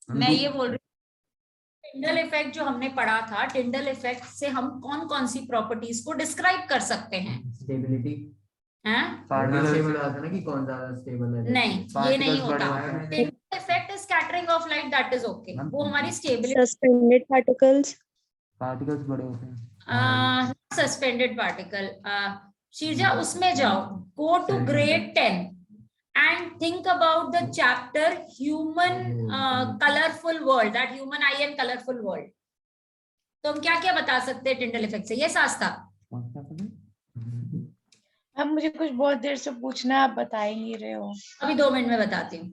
मैं ये बोल रही हूँ, टिंडल इफेक्ट जो हमने पढ़ा था, टिंडल इफेक्ट से हम कौन कौन सी प्रॉपर्टीज को डिस्क्राइब कर सकते हैं? स्टेबिलिटी हैं? पार्टिकल आता ना कि कौन ज्यादा स्टेबल है। नहीं, ये नहीं होता। Tyndall effect is scattering of light, that is okay, वो हमारी स्टेबिलिटी। सस्पेंडेड पार्टिकल्स बड़े होते हैं। सस्पेंडेड पार्टिकल, शीर्जा उसमें जाओ, go to grade 10 and think about the chapter human colorful world, that human eye and colorful world. तो हम क्या क्या बता सकते हैं टिंडल इफेक्ट से? ये सास्ता अब मुझे कुछ बहुत देर से पूछना है, आप बता ही नहीं रहे हो। अभी 2 मिनट में बताती हूँ।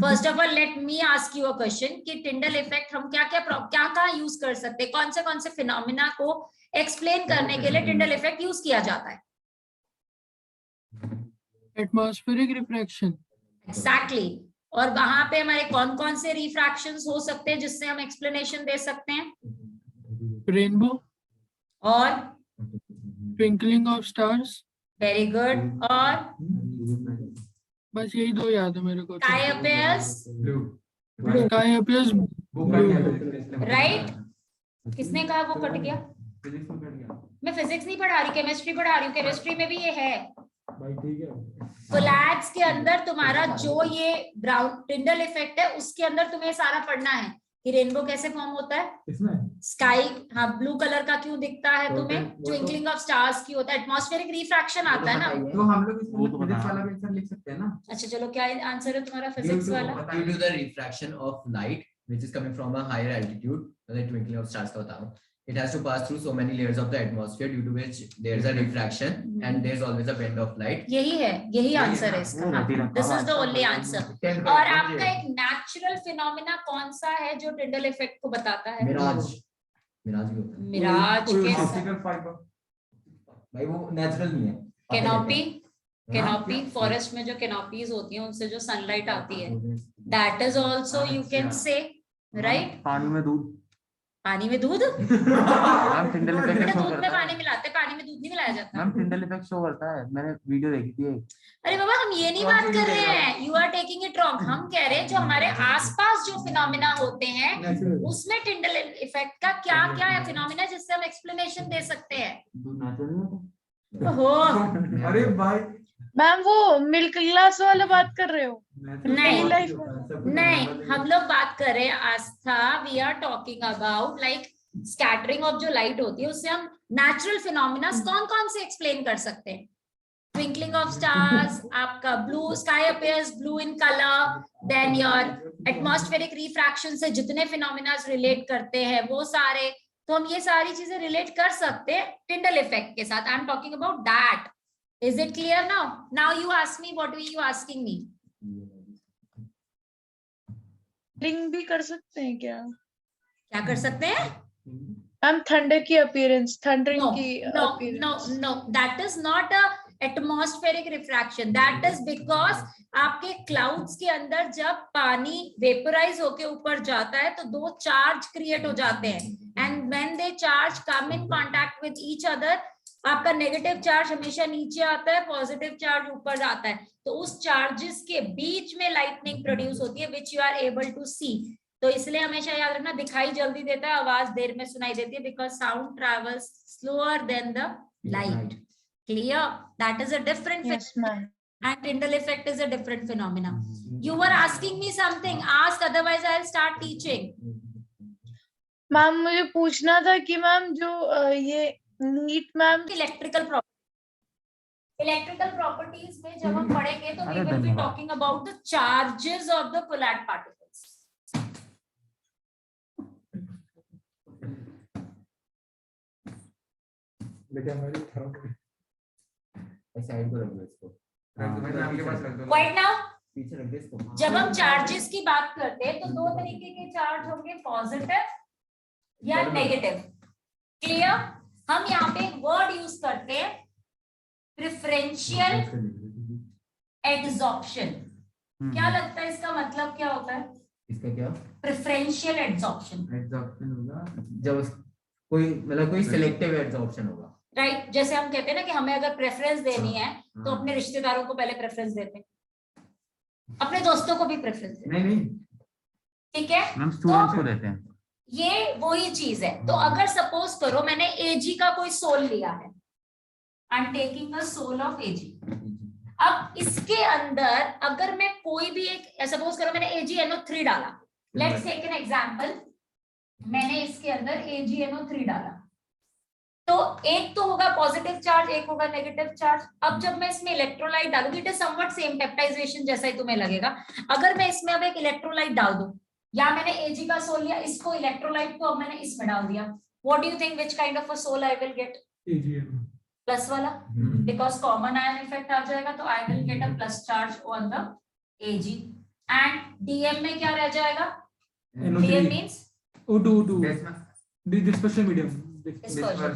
First of all let me ask you a question कि टिंडल इफेक्ट हम क्या क्या यूज कर सकते हैं, कौन से फिनोमिना को एक्सप्लेन करने के लिए टिंडल इफेक्ट यूज किया जाता है? Atmospheric refraction. एग्जैक्टली। और वहां पे हमारे कौन से रिफ्रैक्शंस हो सकते हैं जिससे हम एक्सप्लेनेशन दे सकते हैं? रेनबो और twinkling of stars. Very good. और बस यही 2 याद है मेरे को। Sky appears sky appears blue. Right. किसने कहा वो कट गया? मैं फिजिक्स नहीं पढ़ा रही, केमिस्ट्री पढ़ा रही हूँ। केमिस्ट्री में भी ये है। कोलैप्स के अंदर तुम्हारा जो ये ब्राउन टिंडल इफेक्ट है, उसके अंदर तुम्हें सारा पढ़ना है कि रेनबो कैसे फॉर्म होता है, स्काई, हाँ, ब्लू कलर का क्यों दिखता है तुम्हें, ट्विंकलिंग ऑफ स्टार्स क्यों होता है, एटमॉस्फेरिक रिफ्रैक्शन आता है ना। तो हम लोग इसमें फिजिक्स वाला भी आंसर लिख सकते हैं ना। अच्छा चलो, क्या आंसर है तुम्हारा फिजिक्स वाला? Due to the refraction of light which is coming from a higher altitude, the twinkling of stars का बता रहा हूँ, it has to pass through so many layers of the atmosphere due to which there is a refraction and there is always a bend of light. यही answer है इसका। This is the only answer. और आपका एक natural phenomena कौन सा है जो टिंडल इफेक्ट को बताता है? मिराज भी होता है। मिराज के भाई वो नेचुरल नहीं है। कैनोपी फॉरेस्ट में जो कैनोपीज होती हैं उनसे जो सनलाइट आती है, that is also you can say, right. पानी में दूध मैम टिंडल इफेक्ट शो दूध में करता है। पानी मिलाते हैं, पानी में दूध नहीं मिलाया जाता। मैम टिंडल इफेक्ट शो करता है, मैंने वीडियो देखी थी। अरे बाबा, हम ये नहीं बात कर रहे हैं, you are taking it wrong. हम कह रहे हैं जो हमारे आसपास जो फिनोमिना होते हैं उसमें टिंडल इफेक्ट का क्या क्या है फिनोमिना जिससे हम एक्सप्लेनेशन दे सकते हैं। ओहो, अरे भाई मैम वो मिल्क ग्लास वाला बात कर रहे हो? नहीं, हम लोग बात कर रहे हैं Aastha, we are talking about like scattering of जो लाइट होती है उससे हम नेचुरल फिनोमिना कौन से एक्सप्लेन कर सकते हैं? ट्विंकलिंग ऑफ स्टार्स, आपका blue, sky appears blue in colour, then your atmospheric refraction से जितने फिनोमिना रिलेट करते हैं वो सारे, तो हम ये सारी चीजें रिलेट कर सकते हैं टिंडल इफेक्ट के साथ। I am talking about that. Is it clear now? Now you ask me, what were you asking me? Link भी कर सकते हैं क्या? क्या कर सकते हैं? हम थंडर की अपीयरेंस, थंडरिंग No, की no, appearance. no, that is not a atmospheric refraction. That is because आपके क्लाउड्स के अंदर जब पानी वेपराइज होके ऊपर जाता है तो 2 चार्ज क्रिएट हो जाते हैं, and when they charge come in contact with each other, आपका नेगेटिव चार्ज हमेशा नीचे आता है, पॉजिटिव चार्ज ऊपर आता है, तो उस चार्जेस के बीच में लाइटनिंग प्रोड्यूस होती है which you are able to see. तो इसलिए हमेशा याद रखना, दिखाई जल्दी देता है, आवाज देर में सुनाई देती है, because sound travels slower then the light. Clear? That is a different, Yes, ma'am. and Tyndall effect is a different phenomena. You were asking me something, ask, otherwise I'll start teaching. Ma'am मुझे पूछना था कि ma'am जो ये NEET ma'am electrical properties में जब हम पढ़ेंगे तो we will be talking about the charges of the colloid particles. Side को रख दो इसको। Quite now, पीछे रख दे इसको। जब हम चार्जेस की बात करते हैं तो 2 तरीके के चार्ज होंगे, पॉजिटिव या नेगेटिव। क्लियर? हम यहाँ पे एक वर्ड यूज करते हैं, प्रेफरेंशियल एड्सॉर्प्शन। क्या लगता है इसका मतलब क्या होता है? इसका क्या? Preferential adsorption. एड्सॉर्प्शन होगा जब कोई सिलेक्टिव एड्सॉर्प्शन होगा, राइट। जैसे हम कहते हैं ना कि हमें अगर प्रेफरेंस देनी है तो अपने रिश्तेदारों को पहले प्रेफरेंस देते हैं, अपने दोस्तों को भी प्रेफरेंस देते हैं। नहीं ठीक है, मैम स्टूडेंट्स को देते हैं। ये वही चीज है। तो अगर सपोज करो मैंने Ag का कोई सोल लिया है, I am taking a sol of Ag। अब इसके अंदर अगर मैं कोई भी एक, सपोज करो मैंने AgNO3 डाला, लेट्स टेक एन एग्जांपल, मैंने इसके अंदर AgNO3 डाला, तो एक तो होगा पॉजिटिव चार्ज, एक होगा नेगेटिव चार्ज। अब जब मैं इसमें इलेक्ट्रोलाइट डालूंगी, it is somewhat same peptization जैसा ही तुम्हें लगेगा। अगर मैं इसमें अब एक इलेक्ट्रोलाइट डाल दूं, या मैंने Ag का सोल लिया, इसको इलेक्ट्रोलाइट को अब मैंने इसमें डाल दिया, what do you think which kind of a sol I will get? Plus वाला, बिकॉज कॉमन आयन इफेक्ट आ जाएगा, तो I will get a plus charge on the Ag। And Dm में क्या रह जाएगा? Dm means dispersion medium. Dispersion.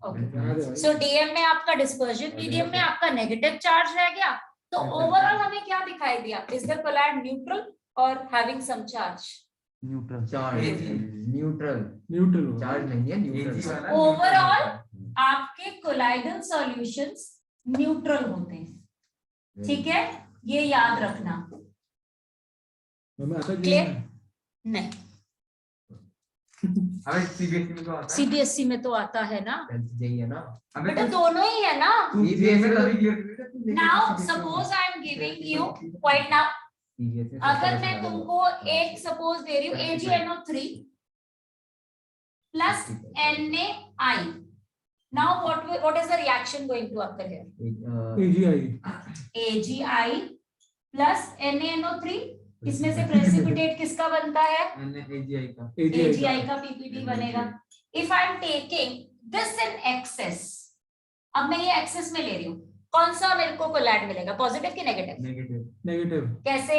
Okay, so Dm में आपका डिस्पर्जन मीडियम में आपका नेगेटिव चार्ज रह गया। तो ओवरऑल हमें क्या दिखाई दिया? इज द कोलैड न्यूट्रल और having some charge? Neutral. Charge neutral neutral charge नहीं है, न्यूट्रल। ओवरऑल आपके कोलाइडल सॉल्यूशंस न्यूट्रल होते हैं, ठीक है, ये याद रखना। क्लियर? नहीं, अबे सीबीएसई में तो आता है। सीबीएसई में तो आता है ना, यही है ना। अबे बेटा दोनों ही है ना। सीबीएसई में तभी क्लियर कर देता है। Now suppose I am giving you quite now, अगर मैं तुमको एक सपोज दे रही हूँ AgNO3 plus NaI, now what is the reaction going to occur here? AgI plus NaNO3, इसमें से प्रेसिपिटेट किसका बनता है? AGI का। AgI का PPT बनेगा। If I am taking this in excess, अब मैं ये एक्सेस में ले रही हूँ, कौन सा मेरे को कोलैड मिलेगा, पॉजिटिव की नेगेटिव? नेगेटिव। कैसे?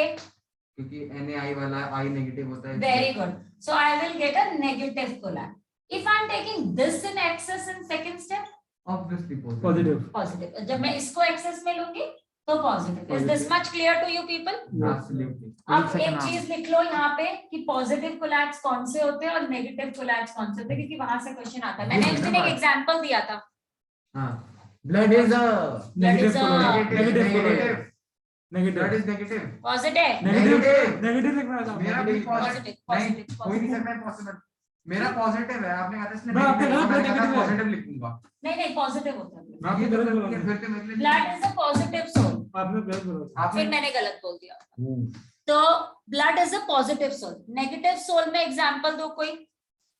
क्योंकि Na वाला I नेगेटिव होता है। Very good. So I will get a negative collab. If I am taking this in excess in second step, Obviously positive. positive. जब मैं इसको excess में लूंगी तो positive. Is this much clear to you people? Absolutely। अब एक चीज लिख लो यहाँ पे कि पॉजिटिव कोलैब्स कौन से होते हैं और नेगेटिव कोलैब्स कौन से होते हैं, क्योंकि वहां से क्वेश्चन आता है। मैंने उस दिन एक एग्जांपल दिया था। हाँ। Blood is a negative Negative। Negative. That is negative। Positive negative लिखना था। मेरा भी पॉजिटिव नहीं, पॉजिटिव कोई नहीं सकता है possible। मेरा पॉजिटिव है, आपने कहा था इसने मैं आपके negative, गलत मैंने कहा negative है। पॉजिटिव लिखूंगा। नहीं पॉजिटिव होता है। मैं आपकी गलत बोला था। फिर तो मेरे लिए blood is a positive sol, आपने गलत बोला था। आपने फिर मैंने गलत बोल दिया। तो blood is a positive sol. Negative sol में एग्जांपल दो कोई,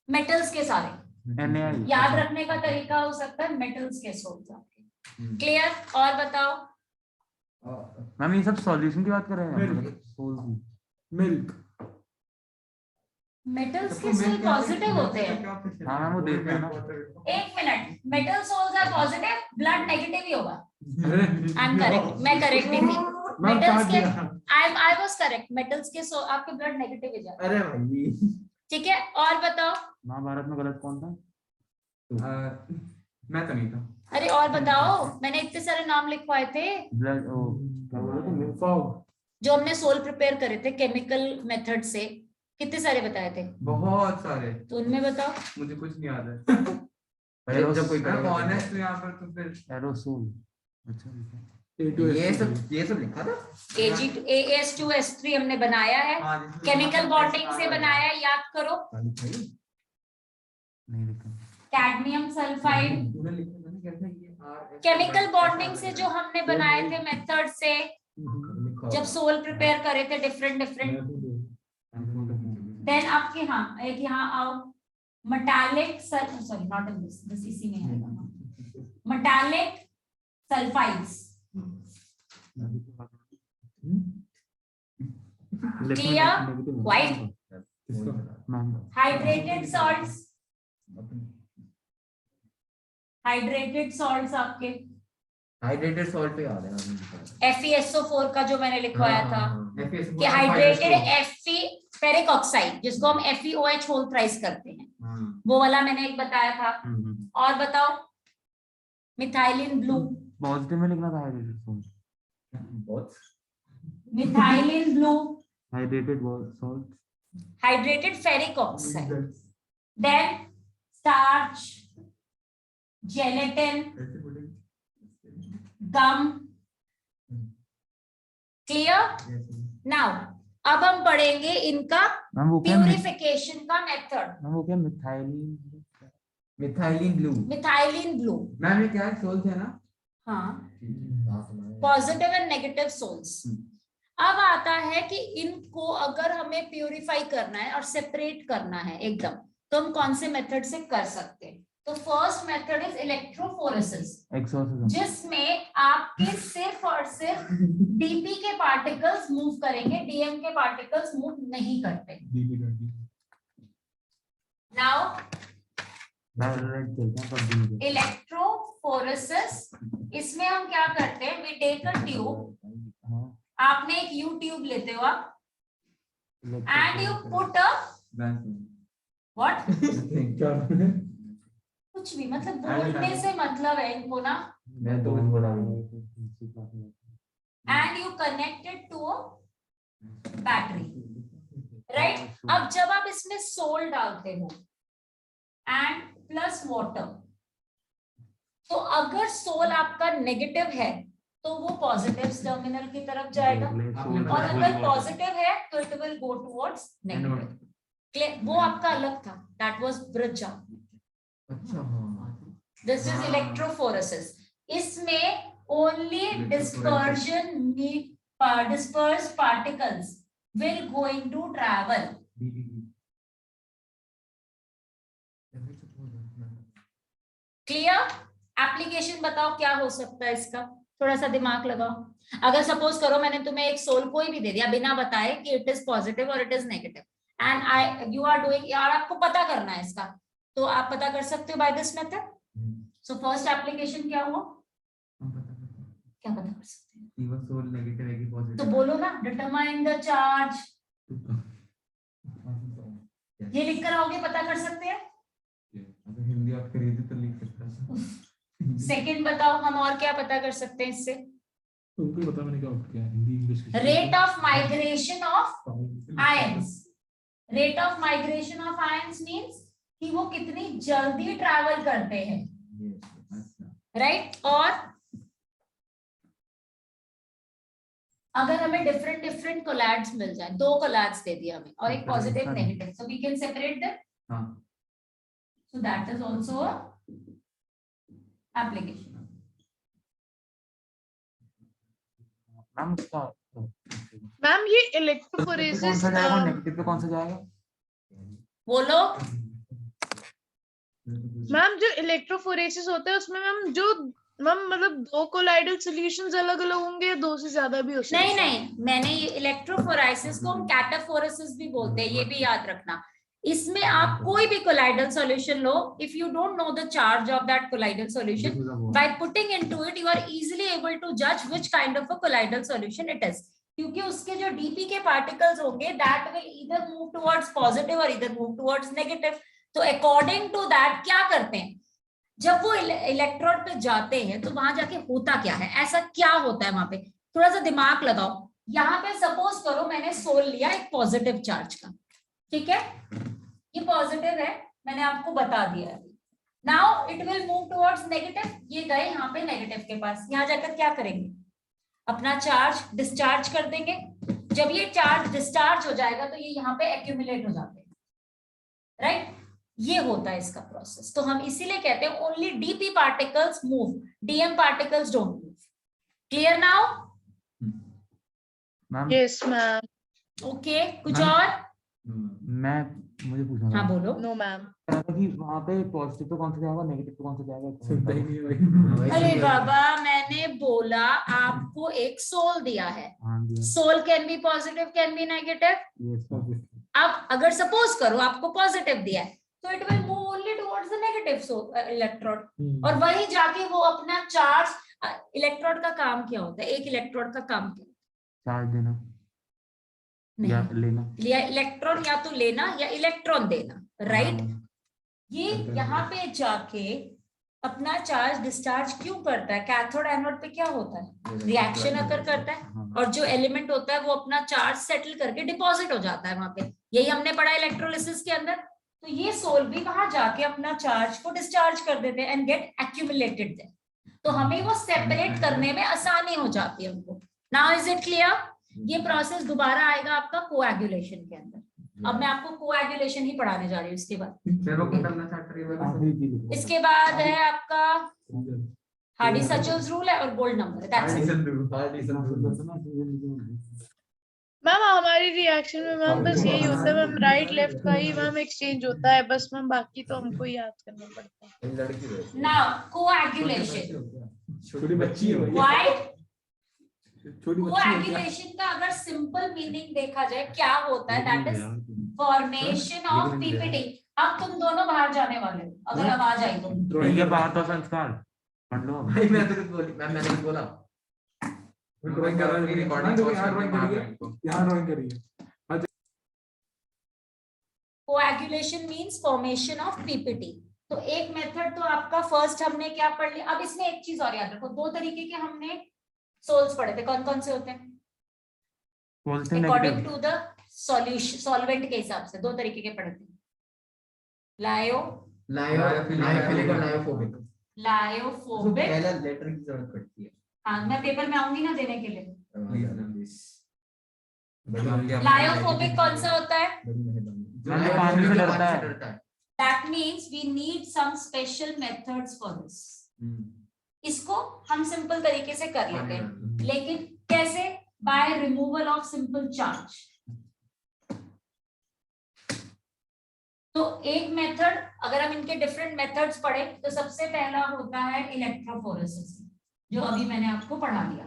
मेटल्स के सारे। NaI याद रखने का तरीका हो सकता है मेटल्स के सोल्स आपके। क्लियर? और बताओ। मैम ये सब सॉल्यूशन की बात कर रहे हैं। Milk। सोल की। मिल्क। मेटल्स के सोल पॉजिटिव होते हैं। हाँ मैम वो देते हैं ना। एक minute, metal sols are positive, blood negative ही होगा। आई एम करेक्ट, मैं करेक्ट नहीं थी। मैं मेटल्स काट के दिया। आई वाज करेक्ट, मेटल्स के सोल आपके ब्लड नेगेटिव ही जाता है। अरे भाई ठीक है, और बताओ। महाभारत में गलत कौन था? मैं तो नहीं था। अरे और बताओ, मैंने इतने सारे नाम लिखवाए थे ब्लड ओ क्या बोला तुमने? फॉग। जो हमने सोल प्रिपेयर करे थे केमिकल मेथड से, कितने सारे बताए थे? बहुत सारे। तो उनमें बताओ। मुझे कुछ नहीं याद है। जब कोई करेगा तो ऑनेस्ट हूं यहाँ पर तो फिर एरोसोल। अच्छा ये सब लिखा था। AS2S3 हमने बनाया है, केमिकल बॉन्डिंग से बनाया है, याद करो। नहीं लिखा। कैडमियम सल्फाइड तूने लिखा था ना कैसे ये केमिकल बॉन्डिंग से जो हमने बनाए थे मेथड से, जब सोल प्रिपेयर करे थे डिफरेंट। देन आपके हाँ एक यहाँ आओ, metallic sorry not in this इसी में है metallic sulphides. Clear? White hydrated salts, hydrated salts आपके हाइड्रेटेड सॉल्ट पे याद है ना। FeSO4 का जो मैंने लिखवाया था FeSO4 कि हाइड्रेटेड Fe फेरिक ऑक्साइड, जिसको हम FeOH होल थ्राइस करते हैं, वो वाला मैंने एक बताया था। और बताओ। मिथाइलिन ब्लू, पॉजिटिव में लिखना था हाइड्रेटेड सॉल्ट। बहुत methylene blue, hydrated salt, hydrated ferric oxide, then starch, gelatin, gum. Clear? Now अब हम पढ़ेंगे इनका मैम वो क्या प्यूरिफिकेशन का मेथड। मैम वो क्या methylene methylene blue. Methylene blue, ma'am ये क्या सोल थे ना? हाँ, पॉजिटिव एंड नेगेटिव सोल्स। अब आता है कि इनको अगर हमें प्यूरिफाई करना है और सेपरेट करना है एकदम, तो हम कौन से मेथड से कर सकते हैं? तो first method is electrophoresis, exorcism, जिसमें आपके सिर्फ और सिर्फ डीपी के पार्टिकल्स मूव करेंगे, डीएम के पार्टिकल्स मूव नहीं करते। नाउ इलेक्ट्रोफोरेसिस, इसमें हम क्या करते हैं? वी टेक अ ट्यूब, आपने एक यू ट्यूब लेते हो आप, and you put a what, कुछ भी, मतलब बोलने से मतलब है इनको ना, मैं तो कुछ बोला and you connected to a battery, right? अब जब आप इसमें सोल डालते हो एंड प्लस वाटर, तो अगर सोल आपका नेगेटिव है तो वो पॉजिटिव टर्मिनल की तरफ जाएगा, और अगर पॉजिटिव है तो it will go towards negative. वो आपका अलग था, दैट वाज ब्रिजा। अच्छा, दिस इज इलेक्ट्रोफोरेसिस। इसमें only dispersion dispersed particles will going to travel. Clear? Application बताओ क्या हो सकता है इसका, थोड़ा सा दिमाग लगाओ। अगर सपोज करो मैंने तुम्हें एक सोल कोई भी दे दिया बिना बताए कि इट इज पॉजिटिव और it is negative, and you are doing, यार आपको पता करना है इसका, तो आप पता कर सकते हो by this method. So first application क्या हुआ, क्या पता कर सकते हैं? वो सोल नेगेटिव है कि पॉजिटिव? तो बोलो ना, डिटरमाइन द चार्ज, ये लिख कर आओगे, पता कर सकते हैं। अगर हिंदी आप खरीदे तो लिख सकता है। सेकंड बताओ, हम और क्या पता कर सकते हैं इससे? उनको पता मैंने क्या Hindi English rate of migration of ions. Rate of migration of ions means कि वो कितनी जल्दी ट्रैवल करते हैं, राइट? और अगर हमें डिफरेंट डिफरेंट कोलैड्स मिल जाए, 2 कोलैड्स दे दिया हमें और एक positive negative, so we can separate them. हां, so that is also a application. Ma'am उसका मैम ये कौन इलेक्ट्रोफोरेसिस सा जाएगा, नेगेटिव पे कौन सा जाएगा? बोलो। मैम जो इलेक्ट्रोफोरेसिस होता है उसमें मैम जो मतलब 2 कोलाइडल सॉल्यूशंस अलग अलग होंगे या 2 से ज्यादा भी हो सकते हैं? नहीं, मैंने ये इलेक्ट्रोफोरेसिस को हम कैटाफोरेसिस भी बोलते हैं, ये भी याद रखना। इसमें आप कोई भी कोलाइडल सॉल्यूशन लो, if you don't know the charge of that colloidal solution, by putting into it you are easily able to जज which kind of a colloidal solution it is, क्योंकि उसके जो डीपी के पार्टिकल्स होंगे that will either move towards positive और either move towards negative. तो according to that क्या करते हैं, जब वो इलेक्ट्रोड पे जाते हैं तो वहां जाके होता क्या है, ऐसा क्या होता है वहां पे, थोड़ा सा दिमाग लगाओ। यहाँ पे सपोज करो मैंने सोल लिया एक पॉजिटिव चार्ज का, ठीक है, ये पॉजिटिव है, मैंने आपको बता दिया है। Now it will move towards negative, ये गए यहाँ पे नेगेटिव के पास, यहाँ जाकर क्या करेंगे, अपना चार्ज डिस्चार्ज कर देंगे। जब ये चार्ज डिस्चार्ज हो जाएगा तो ये यहाँ पे एक्यूमुलेट हो जाते हैं, राइट? ये होता है इसका प्रोसेस। तो हम इसीलिए कहते हैं only DP particles move, DM particles don't move. Clear now? Ma'am yes ma'am. Okay, कुछ और? मुझे पूछना था। हाँ बोलो। No ma'am. कि वहाँ पे पॉजिटिव पे कौन सा जाएगा, नेगेटिव पे कौन सा सुनता ही जाएगा? नहीं है अरे बाबा, मैंने बोला आपको एक सोल दिया है, sol can be positive can be negative. अब अगर सपोज करो आपको पॉजिटिव दिया है तो it will move only towards the negative electrode, और वही जाके वो अपना चार्ज, इलेक्ट्रोड का काम क्या होता है, एक इलेक्ट्रोड का काम क्या होता है? चार्ज देना या लेना, या इलेक्ट्रॉन या तो लेना या इलेक्ट्रॉन देना, राइट? ये यहाँ पे जाके अपना चार्ज डिस्चार्ज क्यों करता है? कैथोड एनोड पे क्या होता है, रिएक्शन अकर करता है, और जो एलिमेंट होता है वो अपना चार्ज सेटल करके डिपॉजिट हो जाता है वहां पे। यही हमने पढ़ा इलेक्ट्रोलिसिस के अंदर। तो ये सोल भी वहां जाके अपना चार्ज को डिस्चार्ज कर देते हैं एंड गेट एक्यूमुलेटेड देयर। तो हमें वो सेपरेट करने में आसानी हो जाती है उनको। Now is it clear? ये प्रोसेस दोबारा आएगा आपका कोएगुलेशन के अंदर। अब मैं आपको कोएगुलेशन ही पढ़ाने जा रही हूँ इसके बाद। इसके बाद है आपका हार्डी-सचेल्स रूल है और गोल्ड नंबर। मैम हमारी रिएक्शन में मैम बस यही होता है मैम, राइट लेफ्ट का ही मैम एक्सचेंज होता है बस मैम, बाकी तो हमको याद करना पड़ता है। नाउ कोएगुलेशन, छोटी बच्ची है भैया। व्हाई छोटी बच्ची है क्या? कोएगुलेशन का अगर सिंपल मीनिंग देखा जाए क्या होता है, that is formation of PPT. अब तुम दोनों बाहर जाने वाले हो अगर आवाज आई तो। ठीक है, बाहर तो संस्कार पढ़ लो। भाई मैं तो कुछ बोली, मैंने कुछ बोला। ड्राइंग कर रहा है, रिकॉर्डिंग यहाँ ड्राइंग करिए, यहाँ ड्राइंग करिए। Coagulation means formation of PPT. तो एक मेथड तो आपका फर्स्ट हमने क्या पढ़ लिया। अब इसमें एक चीज और याद रखो, दो तरीके के हमने सोल्स पढ़े थे। कौन कौन से होते हैं according to the solution, solvent के हिसाब से? दो तरीके के पढ़े थे, लायोफिलिक और लायोफोबिक। लायोफोबिक। पहला लेटर की जरूरत पड़ती है। हाँ, मैं पेपर में आऊंगी ना देने के लिए। लायोफोबिक लायोफोबिक कौन सा होता है? पानी से डरता है। That means we need some special methods for this. इसको हम सिंपल तरीके से कर लेते हैं, लेकिन कैसे? By removal of simple charge. तो एक मेथड, अगर हम इनके डिफरेंट मेथड्स पढ़े तो सबसे पहला होता है इलेक्ट्रोफोरेसिस, जो अभी मैंने आपको पढ़ा दिया।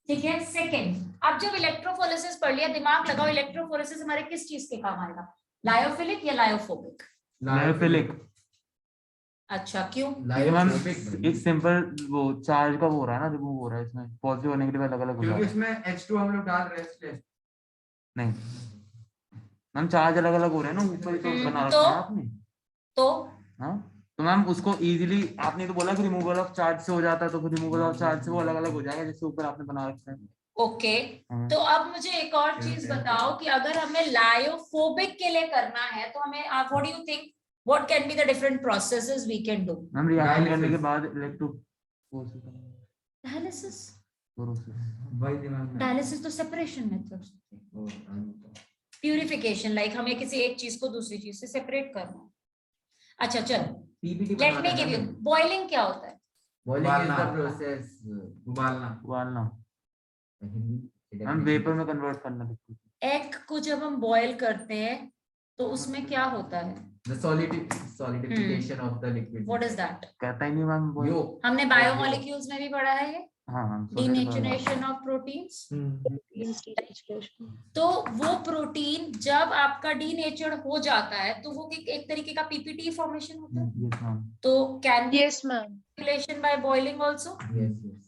ठीक है। सेकेंड, अब जब इलेक्ट्रोफोरेसिस पढ़ लिया, दिमाग लगाओ इलेक्ट्रोफोरेसिस हमारे किस चीज के काम आएगा? लायोफिलिक या लायोफोबिक? लायोफिलिक। अच्छा, क्यों? लायोफोबिक एक सिंपल वो चार्ज का वो हो रहा है ना, रिमूव हो रहा है, इसमें पॉजिटिव और नेगेटिव अलग अलग हो क्योंकि रहा है। इसमें H2 हम लोग डाल रहे हैं इसलिए। नहीं, मैम चार्ज अलग अलग हो रहे हैं ना, ऊपर तो बना रखा है आपने। तो हाँ, तो मैम उसको इजीली, आपने तो बोला कि रिमूवल ऑफ चार्ज से हो जाता है, तो फिर रिमूवल ऑफ चार्ज से वो अलग अलग हो जाएगा, जैसे ऊपर आपने बना रखा है। ओके। तो अब मुझे एक और चीज बताओ कि अगर हमें लायोफोबिक के लिए करना है तो हमें what do you think, what can be the different processes we can do? Ma'am reaction करने के बाद इलेक्ट्रोफोरेसिस, डायलिसिस। भाई दिमाग में। डायलिसिस तो सेपरेशन मेथड्स होते हैं। प्यूरिफिकेशन, लाइक हमें किसी एक चीज को दूसरी चीज से सेपरेट करना है। अच्छा चलो, let me give you. Boiling क्या होता है? बॉइलिंग इज द प्रोसेस, उबालना। हम वेपर में कन्वर्ट करना। एग को जब हम बॉईल करते हैं तो उसमें क्या होता है? the solidification of the liquid. What is that? कहता ही नहीं मैम वो। Yolk. हमने बायोमोलिक्यूल्स में भी पढ़ा है ये, हाँ, डीनेचुरेशन ऑफ प्रोटीन्स। तो वो प्रोटीन जब आपका डीनेचर्ड हो जाता है तो वो एक तरीके का पीपीटी फॉर्मेशन होता है। तो can be yes ma'am. Regulation by boiling also.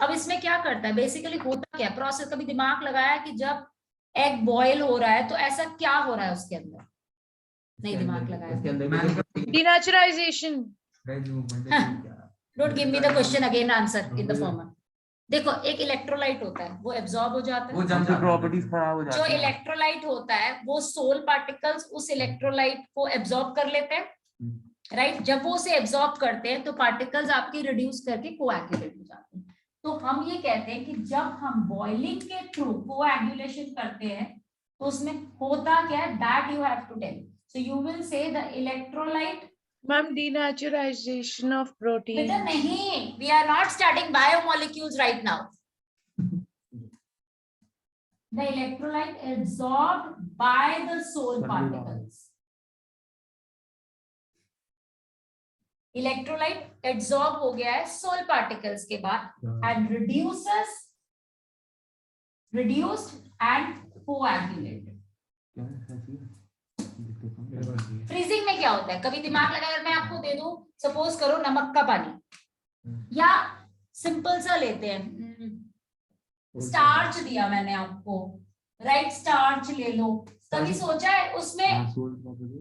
अब इसमें क्या करता है, बेसिकली होता क्या प्रोसेस? कभी दिमाग लगाया कि जब एग बॉयल हो रहा है तो ऐसा क्या हो रहा है उसके अंदर? नहीं दिमाग लगाया। उसके अंदर denaturization. Don't give me the question again, answer in the former. देखो, एक इलेक्ट्रोलाइट होता है, वो एब्जॉर्ब हो जाता है, वो जब प्रॉपर्टीज खराब हो जो जाती है। इलेक्ट्रोलाइट होता है वो सोल पार्टिकल्स उस इलेक्ट्रोलाइट को एब्जॉर्ब कर लेते हैं, राइट? जब वो उसे एब्जॉर्ब करते हैं तो पार्टिकल्स आपकी रिड्यूस करके कोएगुलेट हो जाते हैं। तो हम ये कहते हैं कि जब हम बॉइलिंग के थ्रू कोएगुलेशन करते हैं तो उसमें होता क्या है, that you have to tell. So you will say the electrolyte. Ma'am denaturization of protein. बेटा नहीं, we are not studying biomolecules right now. The electrolyte absorbed by the soul particles. Electrolyte absorb हो गया है soul particles के बाद and reduced and coagulated. Freezing में क्या होता है? कभी दिमाग लगा, अगर मैं आपको दे दूं सपोज करो नमक का पानी, या सिंपल सा लेते हैं स्टार्च दिया मैंने आपको, राइट? स्टार्च ले लो। कभी सोचा है उसमें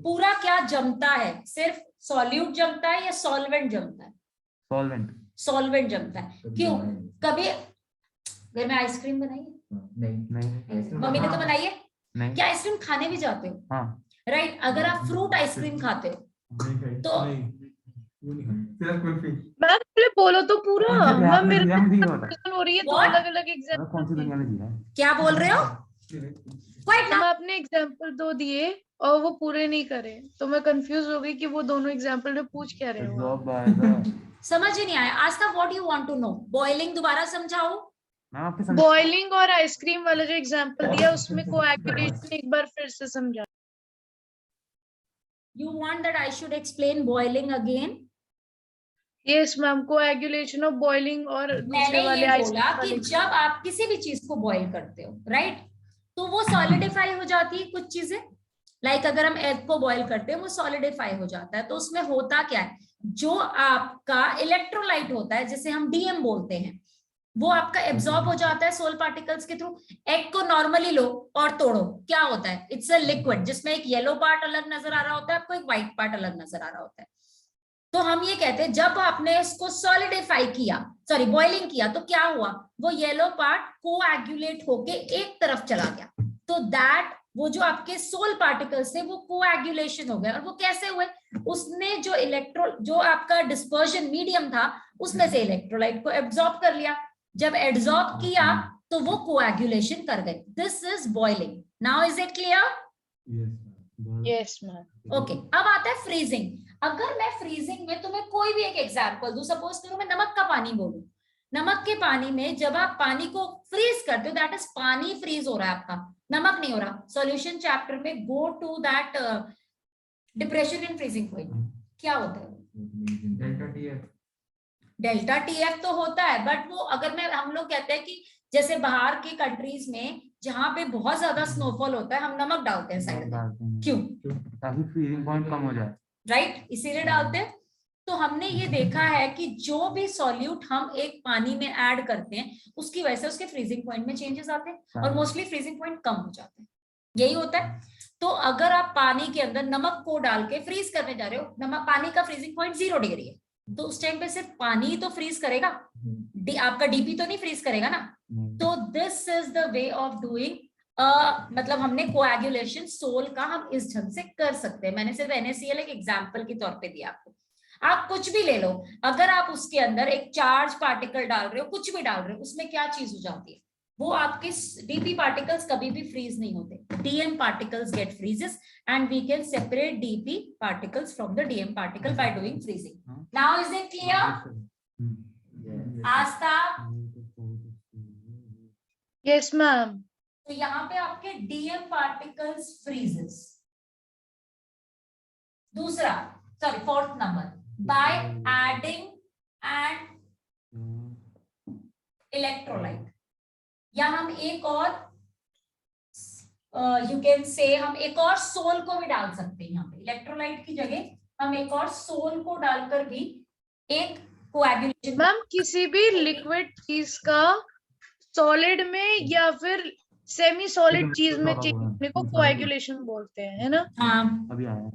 पूरा क्या जमता है? सिर्फ सॉल्यूट जमता है या सॉल्वेंट जमता है? सॉल्वेंट जमता है। क्यों? कभी घर में आइसक्रीम बनाई है? नहीं। मम्मी ने तो बनाई है। नहीं। क्या आइसक्रीम खाने भी जाते हो? हाँ। राइट। अगर आप फ्रूट आइसक्रीम खाते हो तो मैम पहले बोलो तो पूरा। कौन से देहात मैम में मेरे जिया मुझे ये बता, confusion हो रही है, दो What? अलग अलग कौन सी एग्जाम्पल। दुनिया में जिया है? क्या बोल रहे हो? क्वाइट हम आपने एग्जाम्पल दो दिए और वो पूरे नहीं करे, तो मैं कंफ्यूज हो गई कि वो दोनों एग्जाम्पल में पूछ क्या रहे हो। Absorb by the- समझ ही नहीं आया। Aastha, what you want to know? Boiling दोबारा समझाओ। मैम आपके समझ बॉइलिंग और आइसक्रीम वाला जो एग्जाम्पल दिया उसमें कोएगुलेशन एक बार फिर से समझा। You want that I should explain boiling again? Yes ma'am, coagulation और बॉइलिंग और दूसरे मैंने वाले ये बोला आइसक्रीम कि वाले। जब आप किसी भी चीज को बॉईल करते हो, राइट, तो वो सॉलिडिफाई हो जाती है कुछ चीजें। लाइक अगर हम एग को बॉईल करते हैं वो सॉलिडिफाई हो जाता है। तो उसमें होता क्या है, जो आपका इलेक्ट्रोलाइट होता है जिसे हम डीएम बोलते हैं, वो आपका एब्जॉर्ब हो जाता है सोल पार्टिकल्स के थ्रू। एग को नॉर्मली लो और तोड़ो, क्या होता है? इट्स अ लिक्विड जिसमें एक येलो पार्ट अलग नजर आ रहा होता है, आपको एक व्हाइट पार्ट अलग नजर आ रहा होता है। तो हम ये कहते हैं जब आपने इसको सॉलिडिफाई किया, सॉरी बॉइलिंग किया, तो क्या हुआ, वो येलो पार्ट कोएगुलेट होके एक तरफ चला गया। तो दैट वो जो आपके सोल पार्टिकल्स थे वो कोएगुलेशन हो गए। और वो कैसे हुए? उसने जो आपका डिस्पर्जन मीडियम था उसमें से इलेक्ट्रोलाइट को एब्जॉर्ब कर लिया। जब एब्जॉर्ब किया तो वो कोएगुलेशन कर गए। This is boiling. Now is it clear? Yes ma'am. Okay, अब आता है फ्रीजिंग। अगर मैं फ्रीजिंग में तुम्हें कोई भी एक एग्जांपल दूं, सपोज करो मैं नमक का पानी बोलूं। नमक के पानी में जब आप पानी को फ्रीज करते हो, दैट इज पानी फ्रीज हो रहा है आपका, नमक नहीं हो रहा। सॉल्यूशन चैप्टर में go to that depression in freezing point. क्या होता है? डेल्टा टीएफ तो होता है, बट वो अगर हम लोग कहते हैं कि जैसे बाहर के कंट्रीज में जहां पे बहुत ज्यादा स्नोफॉल होता है, हम नमक डालते हैं साइड में। क्यों? ताकि फ्रीजिंग पॉइंट कम हो जाए, राइट, इसीलिए डालते हैं। तो हमने ये देखा है कि जो भी सॉल्यूट हम एक पानी में ऐड करते हैं उसकी वजह से उसके फ्रीजिंग पॉइंट में चेंजेस आते हैं और मोस्टली फ्रीजिंग पॉइंट कम हो जाते हैं। यही होता है। तो अगर आप पानी के अंदर नमक को डाल के फ्रीज करने जा रहे हो, नमक पानी का फ्रीजिंग पॉइंट 0 डिग्री है, तो उस टाइम पे सिर्फ पानी ही तो फ्रीज करेगा, आपका डीपी तो नहीं फ्रीज करेगा ना। तो this is the way of doing, मतलब हमने कोएगुलेशन सोल का हम इस ढंग से कर सकते हैं। मैंने सिर्फ NaCl एक एग्जांपल के तौर पे दिया आपको। आप कुछ भी ले लो, अगर आप उसके अंदर एक चार्ज पार्टिकल डाल रहे हो, कुछ भी डाल रहे हो, उसमें क्या चीज हो जाती है, वो आपके डीपी पार्टिकल्स कभी भी फ्रीज नहीं होते। DM particles get freezes and we can separate DP particles from the DM particle by doing freezing. Now is it clear? Aastha? Yes ma'am. तो यहाँ पे आपके डीएम पार्टिकल्स फ्रीजेस। दूसरा, sorry fourth number, by adding and electrolyte. या हम एक और you can say हम एक और सोल को भी डाल सकते हैं। यहाँ पे इलेक्ट्रोलाइट की जगह हम एक और सोल को डालकर भी एक कोएगुलेशन। मैम किसी भी लिक्विड चीज का सॉलिड में या फिर सेमी सॉलिड चीज में चेंज होने को कोएगुलेशन बोलते हैं, है ना? हाँ, अभी आया।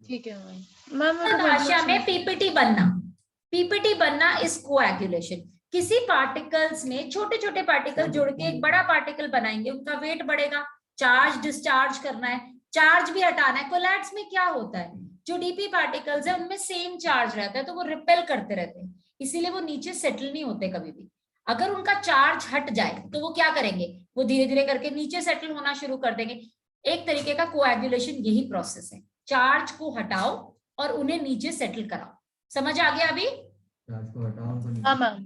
ठीक है मैम। मैम भाषा में पीपीटी बनना इज कोएगुलेशन। किसी पार्टिकल्स में छोटे छोटे पार्टिकल जुड़ के एक बड़ा पार्टिकल बनाएंगे, उनका वेट बढ़ेगा, चार्ज डिस्चार्ज करना है, चार्ज भी हटाना है। कोलैप्स में क्या होता है, जो डीपी पार्टिकल्स है उनमें सेम चार्ज रहता है, तो वो रिपेल करते रहते हैं, इसीलिए वो नीचे सेटल नहीं होते कभी भी। अगर उनका चार्ज हट जाए तो वो क्या करेंगे, वो धीरे धीरे करके नीचे सेटल होना शुरू कर देंगे। एक तरीके का कोएगुलेशन यही प्रोसेस है, चार्ज को हटाओ और उन्हें नीचे सेटल कराओ। समझ आ गया अभी? हाँ मैम।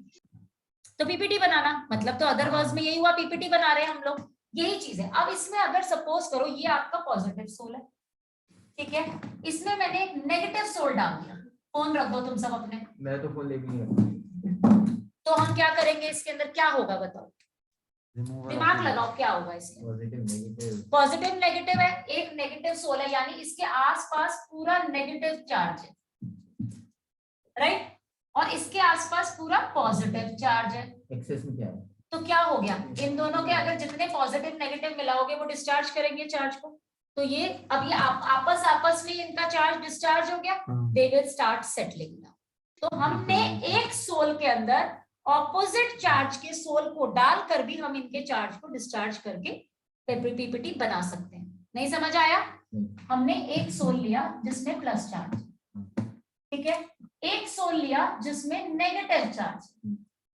तो पीपीटी बनाना मतलब तो अदर वर्ड्स में यही हुआ, पीपीटी बना रहे हैं हम लोग, यही चीज है। अब इसमें अगर सपोज करो ये आपका पॉजिटिव सोल है, ठीक है, इसमें मैंने एक नेगेटिव सोल डाल दिया। फोन रख दो तुम सब अपने, मैं तो फोन लेके नहीं आता। तो हम क्या करेंगे इसके अंदर, क्या होगा बताओ, दिमाग लगाओ, क्या होगा इसमें? पॉजिटिव नेगेटिव, पॉजिटिव नेगेटिव है, एक नेगेटिव सोल है, यानी इसके आसपास पूरा नेगेटिव चार्ज है, राइट, और इसके आसपास पूरा पॉजिटिव चार्ज है। एक्सेस में क्या है? तो क्या हो गया, इन दोनों के अगर जितने पॉजिटिव नेगेटिव मिलाओगे वो डिस्चार्ज करेंगे चार्ज को। तो ये अब ये आपस में इनका चार्ज डिस्चार्ज हो गया, they will start settling now. तो हमने एक सोल के अंदर ऑपोजिट चार्ज के सोल को डालकर भी हम इनके चार्ज को डिस्चार्ज करके पीपीटी बना सकते हैं। नहीं समझ आया? हमने एक सोल लिया जिसमें प्लस चार्ज, ठीक है, एक सोल लिया जिसमें नेगेटिव चार्ज,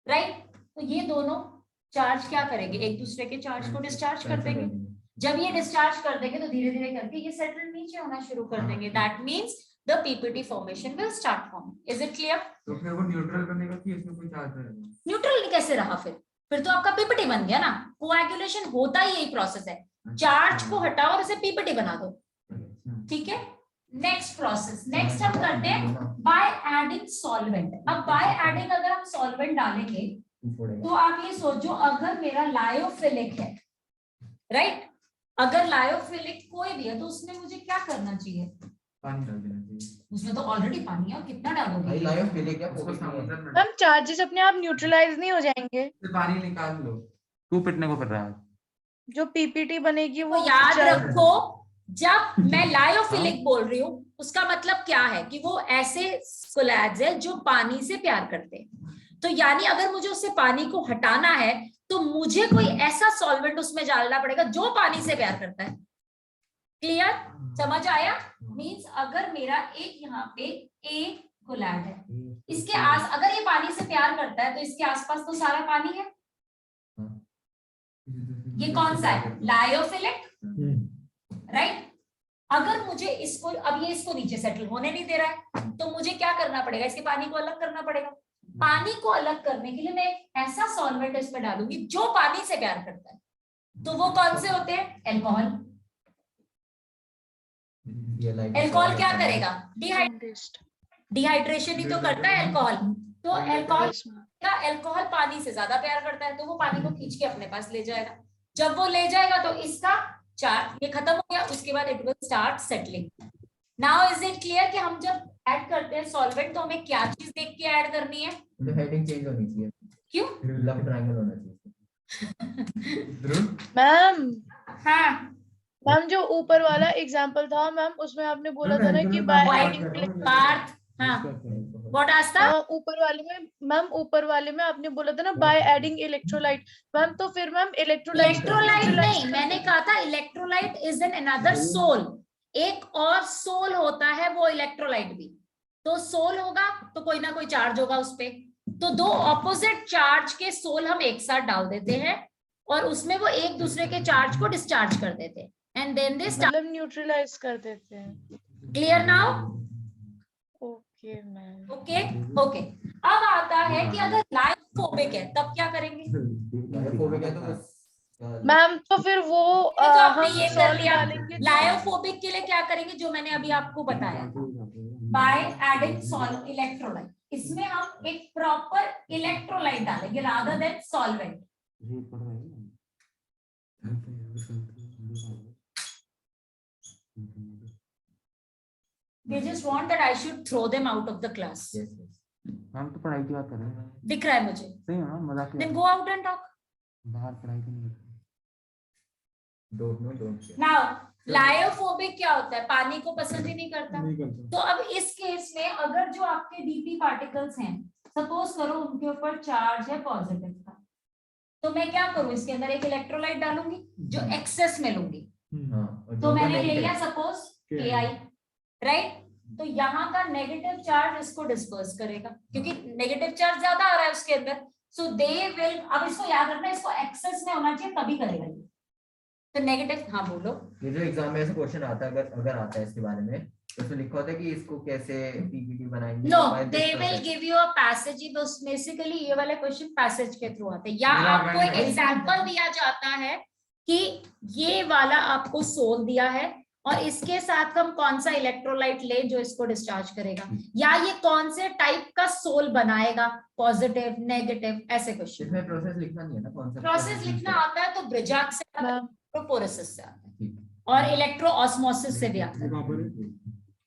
राइट? तो ये दोनों चार्ज क्या करेंगे, एक दूसरे के चार्ज को डिस्चार्ज कर देंगे। जब ये डिस्चार्ज कर देंगे तो धीरे धीरे करके ये सेटल नीचे होना शुरू कर देंगे। That means the PPT formation will start forming. Is it clear? तो फिर वो न्यूट्रल बनेगा कि इसमें कोई चार्ज रहेगा? न्यूट्रल कैसे रहा? फिर तो आपका पीपीटी बन गया ना। कोएगुलेशन होता ही यही प्रोसेस है, चार्ज को हटाओ और इसे पीपीटी बना दो, ठीक है? नेक्स्ट प्रोसेस, नेक्स्ट हम करते हैं बाय एडिंग सॉल्वेंट। अब बाय एडिंग अगर हम सॉल्वेंट डालेंगे तो आप ये सोचो, अगर मेरा लायोफिलिक है, राइट, अगर लायोफिलिक कोई भी है तो उसमें मुझे क्या करना चाहिए? पानी डाल देना चाहिए। उसमें तो ऑलरेडी पानी है, और कितना डालोगे? भाई लायोफिलिक क्या उसको समुद्र में मैम चार्जेस अपने आप न्यूट्रलाइज नहीं हो जाएंगे? से पानी निकाल लो। तू पिटने को फिर रहा है। जो पीपीटी बनेगी तो वो याद चार्ज- रखो, जब मैं लायोफिलिक बोल रही हूँ उसका मतलब क्या है कि वो ऐसे कोलैड्स है जो पानी से प्यार करते हैं। तो यानी अगर मुझे उससे पानी को हटाना है तो मुझे कोई ऐसा सॉल्वेंट उसमें डालना पड़ेगा जो पानी से प्यार करता है। क्लियर? समझ आया? मींस अगर मेरा एक यहाँ पे एक कोलैड है, इसके आस अगर ये पानी से प्यार करता है तो इसके आसपास तो सारा पानी है। ये कौन सा है? Lyophilic, right? अगर मुझे इसको, अब ये इसको नीचे सेटल होने नहीं दे रहा है तो मुझे क्या करना पड़ेगा? इसके पानी को अलग करना पड़ेगा। पानी को अलग करने के लिए मैं एक ऐसा सॉल्वेंट इस पे डालूंगी जो पानी से प्यार करता है। तो वो कौन से होते हैं? अल्कोहल। अल्कोहल क्या करेगा? डिहाइड्रेशन ही तो करता है अल्कोहल। तो अल्कोहल का, अल्कोहल पानी से ज्यादा प्यार करता है तो वो पानी को खींच के अपने पास ले जाएगा। जब वो ले जाएगा तो इसका चार्ज ये खत्म हो गया, उसके बाद it will start settling. Now is it clear कि हम जब ऐड करते हैं सॉल्वेंट तो हमें क्या चीज देख के ऐड करनी है? तो हेडिंग चेंज होनी चाहिए। क्यों? लव ट्रायंगल होना चाहिए। मैम हाँ, मैम जो ऊपर वाला एग्जांपल था मैम, उसमें आपने बोला था ना कि बाय पार्थ, हाँ, व्हाट आस्था? ऊपर वाले में मैम, ऊपर वाले में आपने बोला था ना बाय एडिंग इलेक्ट्रोलाइट। मैम तो फिर मैम इलेक्ट्रोलाइट नहीं, मैंने कहा था electrolyte is an another sol. एक और सोल होता है वो इलेक्ट्रोलाइट भी। तो सोल होगा तो कोई ना कोई चार्ज होगा उस पे। तो दो ऑपोजिट चार्ज के सोल हम एक साथ डाल देते हैं और उसमें वो एक दूसरे के चार्ज को डिस्चार्ज कर देते हैं एंड देन दे स्टार्ट। मतलब न्यूट्रलाइज कर देते हैं। Clear now? Okay ma'am. Okay okay. अब आता है कि अगर लायोफोबिक है तब क्या करेंगे? लायोफोबिक है तो मैम तो फिर वो तो आपने हम ये कर सॉल्व लिया। डालेंगे। लायोफोबिक के लिए क्या करेंगे जो मैंने अभी आपको बताया था, बाय एडिंग सॉल्व इलेक्ट्रोलाइट। इसमें हम एक प्रॉपर इलेक्ट्रोलाइट डालेंगे rather than solvent. They just want that I should throw them out of the class. हम तो पढ़ाई की बात कर रहे हैं। दिख रहा है मुझे। सही है ना, मजाक Then go out and talk. बाहर पढ़ाई की नहीं करते। Don't know don't care. Now, lyophobic क्या होता है? पानी को पसंद ही नहीं करता। नहीं करता। तो अब इस केस में अगर जो आपके डीपी पार्टिकल्स हैं, सपोज करो उनके ऊपर चार्ज है पॉजिटिव का, तो मैं क्या करूं? इसके अंदर एक इलेक्ट्रोलाइट डालूंगी जो एक्सेस में लूंगी। तो मैंने ले लिया सपोज Ki, राइट? तो यहाँ का नेगेटिव चार्ज इसको डिस्पर्स करेगा क्योंकि नेगेटिव चार्ज ज्यादा आ रहा है उसके अंदर। सो दे विल, अब इसको याद रखना, इसको एक्सेस में होना चाहिए तभी करेगा ये। तो नेगेटिव, हाँ बोलो। ये जो एग्जाम में ऐसा क्वेश्चन आता है, अगर आता है इसके बारे में, तो उसमें लिखा होता है कि इसको कैसे पीपीटी बनाएंगे। No, they will give you a passage. Basically ये वाले क्वेश्चन पैसेज के थ्रू आते हैं, या आपको एक एग्जांपल दिया जाता है कि ये वाला आपको सोल दिया है और इसके साथ हम कौन सा इलेक्ट्रोलाइट ले जो इसको डिस्चार्ज करेगा, या ये कौन से टाइप का सोल बनाएगा, पॉजिटिव नेगेटिव, ऐसे क्वेश्चन। इसमें प्रोसेस लिखना नहीं है ना, कौन सा प्रोसेस लिखना आता है तो ब्रिजाक से आता है, मैम इलेक्ट्रोपोरेसिस से आता है और इलेक्ट्रो ऑस्मोसिस से भी आता है।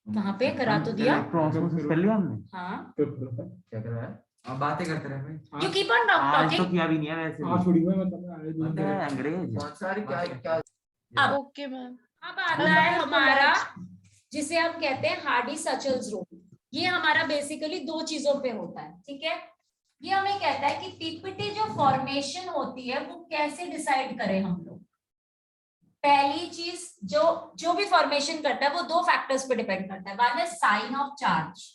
वहां पे करा तो दिया। इलेक्ट्रोऑस्मोसिस कर लिया हमने। हाँ, क्या करवाया? अब बातें करते रहे भाई। यू कीप ऑन आज तो टॉकिंग। किया भी नहीं है वैसे हाँ भी। छोड़ी हुई मतलब पता है, अंग्रेज। कौन सा क्या क्या अब ओके मैम। अब आता है हमारा जिसे हम कहते हैं हार्डी सचल्स रूल। ये हमारा बेसिकली दो चीजों पे होता है, ठीक है? ये हमें कहता है कि पीपीटी जो फॉर्मेशन होती है वो कैसे डिसाइड करें हम लोग। पहली चीज, जो भी फॉर्मेशन करता है वो दो फैक्टर्स पे डिपेंड करता है। One is sine of charge,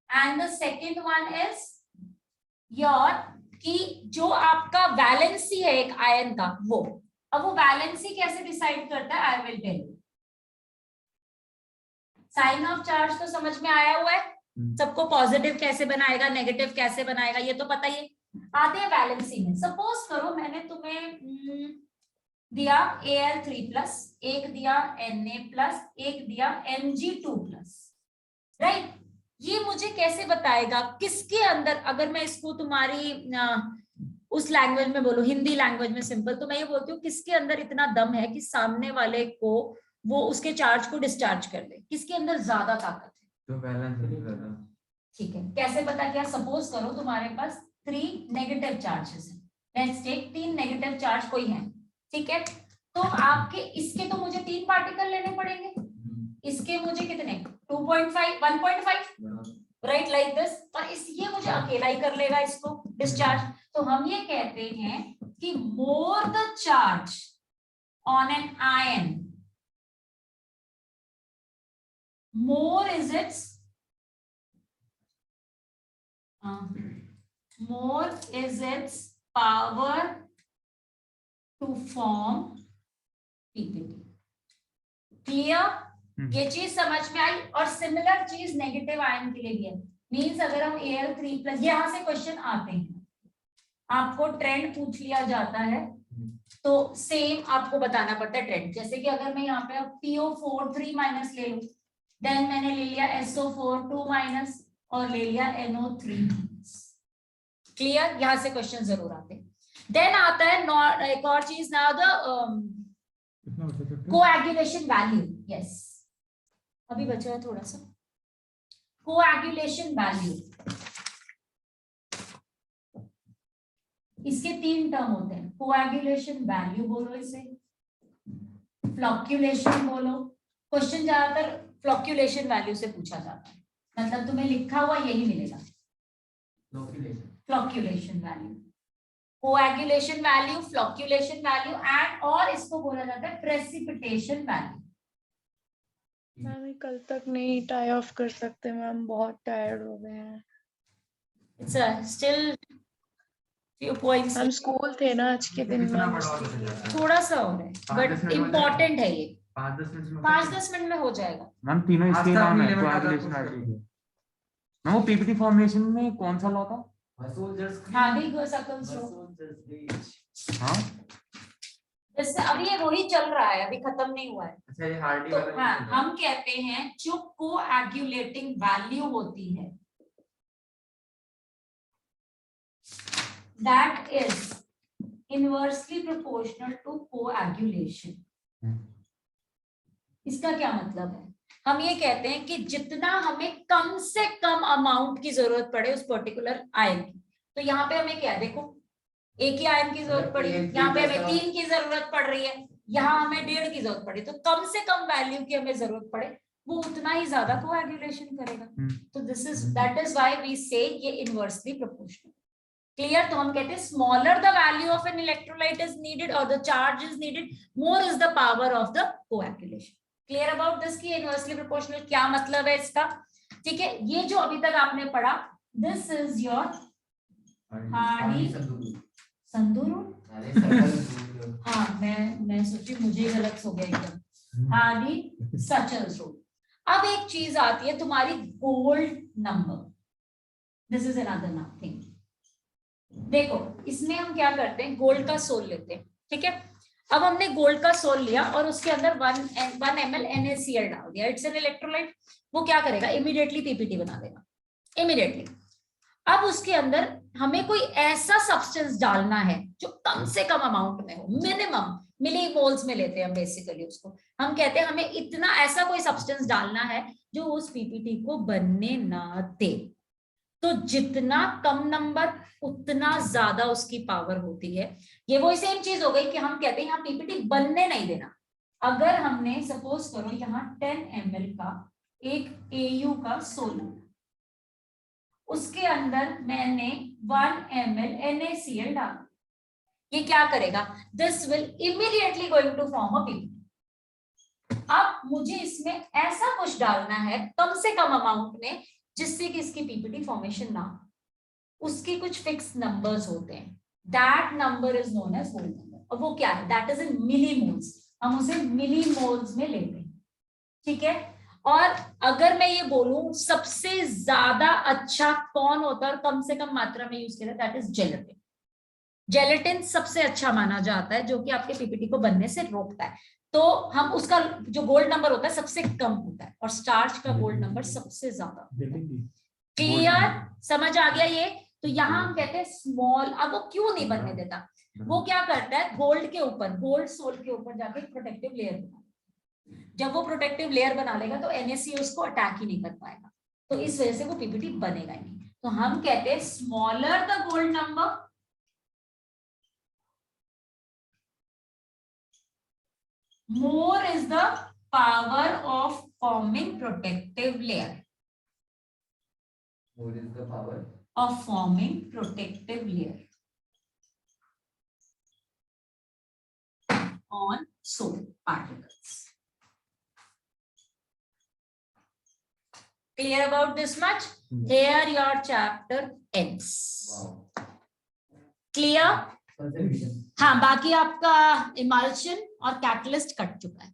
and the second one is your कि जो आपका वैलेंसी है एक आयन का वो, अब वो वैलेंसी कैसे डिसाइड करता है, I will tell you. Sign of charge तो समझ में आया हुआ है सबको, पॉजिटिव कैसे बनाएगा नेगेटिव कैसे बनाएगा ये तो पता ही है। आते हैं वैलेंसी में। सपोज करो मैंने तुम्हें दिया Al3+, एक दिया Na+, एक दिया Mg2+, राइट। ये मुझे कैसे बताएगा किसके अंदर, अगर मैं इसको तुम्हारी उस लैंग्वेज में बोलूं, हिंदी लैंग्वेज में सिंपल, तो मैं ये बोलती हूँ किसके अंदर इतना दम है कि सामने वाले को वो उसके चार्ज को डिस्चार्ज कर दे, किसके अंदर ज्यादा ताकत है। तो बैलेंस है ज्यादा। ठीक है, कैसे पता किया? सपोज करो तुम्हारे पास 3 नेगेटिव चार्जेस हैं, लेट्स टेक 3 नेगेटिव चार्ज कोई है, ठीक है। तो आपके इसके तो मुझे 3 पार्टिकल लेने पड़ेंगे, इसके मुझे कितने 2.5 1.5 राइट लाइक दिस, और इस ये मुझे अकेला ही कर लेगा इसको डिस्चार्ज। तो हम ये कहते हैं कि more the charge on an ion, more is its power to form PPT। Clear? ये चीज समझ में आई। और सिमिलर चीज नेगेटिव आयन के लिए भी है। मींस अगर हम Al3+, यहां से क्वेश्चन आते हैं, आपको ट्रेंड पूछ लिया जाता है तो सेम आपको बताना पड़ता है ट्रेंड। जैसे कि अगर मैं यहाँ पे PO4 3- ले लूं, देन मैंने ले लिया SO4 2- और ले लिया NO3। क्लियर? यहां से क्वेश्चन जरूर आते हैं। देन आता है एक और चीज ना, द कोएगुलेशन वैल्यू। यस, अभी बचा है थोड़ा सा। कोएगुलेशन वैल्यू, इसके 3 टर्म होते हैं। कोएगुलेशन वैल्यू बोलो इसे, फ्लॉक्यूलेशन बोलो। क्वेश्चन ज्यादातर फ्लॉक्यूलेशन वैल्यू से पूछा जाता है, मतलब तुम्हें लिखा हुआ यही मिलेगा, flocculation value, coagulation value, flocculation value and, और इसको बोला जाता है प्रेसिपिटेशन वैल्यू। मैम कल तक नहीं टाई ऑफ कर सकते मैम, बहुत टायर्ड हो गए हैं। It's still few points। हम स्कूल थे ना आज के दिन में, थोड़ा सा हो रहा है बट इम्पोर्टेंट है ये। 5-10 मिनट में हो जाएगा। मैम तीनों इसके आस्था नाम अपनी है limit आता कोएगुलेशन है। वैल्यू। मैम वो पीपीटी फॉर्मेशन में कौन सा लॉ था? हार्डी सर्कल्स लो। हाँ जैसे अभी ये वही चल रहा है, अभी खत्म नहीं हुआ है। अच्छा ये हार्डी तो वाला हाँ, नहीं है। हम कहते हैं जो कोएगुलेटिंग वैल्यू होती है that is inversely proportional to coagulation। इसका क्या मतलब है? हम ये कहते हैं कि जितना हमें कम से कम अमाउंट की जरूरत पड़े उस पर्टिकुलर आयन की, तो यहाँ पे हमें क्या है, देखो एक ही आयन की जरूरत पड़ी, यहाँ पे हमें 3 की जरूरत पड़ रही है, यहाँ हमें 1.5 की जरूरत पड़ी, तो कम से कम वैल्यू की हमें जरूरत पड़े वो उतना ही ज्यादा कोएगुलेशन करेगा। तो दैट इज व्हाई वी से ये इनवर्सली प्रोपोर्शनल। क्लियर? तो हम कहते हैं smaller the value of an electrolyte is needed और the charge is needed, more is the power of the coagulation. Clear about this की इनवर्सली प्रोपोर्शनल क्या मतलब है इसका? ठीक है, ये जो अभी तक आपने पढ़ा, दिस इज योर हार्डी संदू रूल। हाँ, मैं सोची मुझे गलत हो गया एकदम। Hardy Schulze rule. अब एक चीज आती है तुम्हारी gold number. This is another thing. देखो इसमें हम क्या करते हैं, गोल्ड का सोल लेते हैं, ठीक है। अब हमने गोल्ड का सोल लिया और उसके अंदर 1 ml NaCl डाल दिया। It's an electrolyte. वो क्या करेगा, इमीडिएटली पीपीटी बना देगा, इमीडिएटली। अब उसके अंदर हमें कोई ऐसा सब्सटेंस डालना है जो कम से कम अमाउंट में हो, मिनिमम मिलीमोल्स में लेते हैं हम बेसिकली उसको। हम कहते हैं हमें इतना ऐसा कोई सब्सटेंस डालना है जो उस पीपीटी को बनने ना दे। तो जितना कम नंबर उतना ज्यादा उसकी पावर होती है। ये वही सेम चीज हो गई कि हम कहते हैं यहाँ पीपीटी बनने नहीं देना। अगर हमने सपोज करो यहाँ 10 ml का एक AU का सोलर, उसके अंदर मैंने 1 ml NaCl डाला, ये क्या करेगा, this will immediately going to form a PPT. अब मुझे इसमें ऐसा कुछ डालना है कम से कम अमाउंट में जिससे कि इसकी पीपीटी फॉर्मेशन ना हो। उसके कुछ फिक्स नंबर्स होते हैं, that number is known as gold number. और वो क्या है? दैट इज इन मिलीमोल्स, हम उसे मिलीमोल्स में लेते हैं, ठीक है। और अगर मैं ये बोलूं सबसे ज्यादा अच्छा कौन होता है और कम से कम मात्रा में यूज किया, दैट इज जेलेटिन। जेलेटिन सबसे अच्छा माना जाता है, जो कि आपके पीपीटी को बनने से रोकता है। तो हम उसका जो गोल्ड नंबर होता है सबसे कम होता है, और स्टार्च का गोल्ड नंबर सबसे ज्यादा। क्लियर? समझ आ गया ये? तो यहाँ हम कहते हैं स्मॉल। अब वो क्यों नहीं बनने देता? वो क्या करता है, गोल्ड के ऊपर, गोल्ड सोल के ऊपर जाके प्रोटेक्टिव लेयर बना। जब वो प्रोटेक्टिव लेयर बना लेगा तो NaCl उसको अटैक ही नहीं कर पाएगा, तो इस वजह से वो पीपीटी बनेगा ही नहीं। तो हम कहते हैं smaller the gold number, more is the power of forming protective layer. What is the power? Of forming protective layer on soil particles. Clear about this much? Here your chapter ends. Wow. Clear? Conservation. हाँ, बाकी आपका emulsion और catalyst cut चुका है।